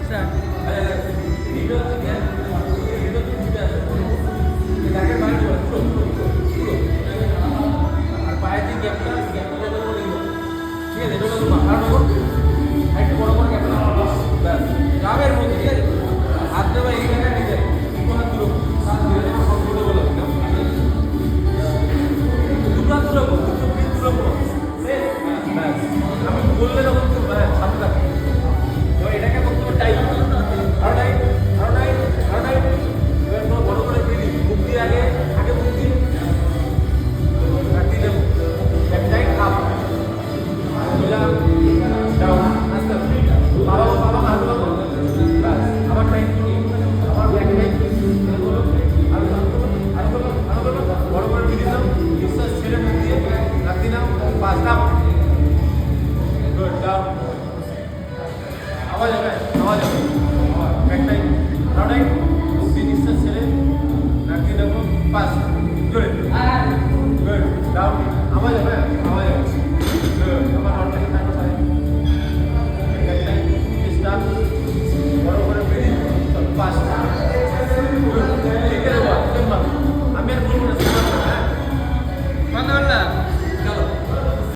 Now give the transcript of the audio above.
Start. আর পায়ের যে গ্যাপটা গ্যাপটা যত বড় নিব, ঠিক আছে, এটা হলো মাথার নগর, একটু বড় বড় গ্যাপটা ব্যাস গ্রামের মধ্যে, ঠিক আছে, হাত দেওয়া এই জায়গায় নিয়ে যায়, দুটো হাত দূরে সাত ধীরে ধীরে সব দূরে বলে দুটো হাত দূরে দুটো পিঠ দূরে বলো ব্যাস। আমি বললে তখন তো সাথে থাকবে। এবার এটাকে করতে হবে টাইট, আরো টাইট, আরো টাইট, আরো টাইট। এবার তোমার বড় করে ব্রিদিং, মুখ দিয়ে আগে আগে মুখ দিয়ে দিলে ব্যাক টাইট আপ দিলাম ডাউন আস্তে আস্তে বাবা বাবা হাত বাবা ব্যাস আবার টাইট আবার ব্যাক টাইট আর বড় করে ব্রিদিং দাও, নিঃশ্বাস ছেড়ে মুখ দিয়ে রাখ দিলাম পাঁচ আপ গুড ডাউন আওয়াজ হবে আওয়াজ হবে ব্যাক টাইট ডাউন টাইট মুখ দিয়ে নিঃশ্বাস ছেড়ে রাখ দিলাম পাঁচ গুড গুড ডাউন আওয়াজ হবে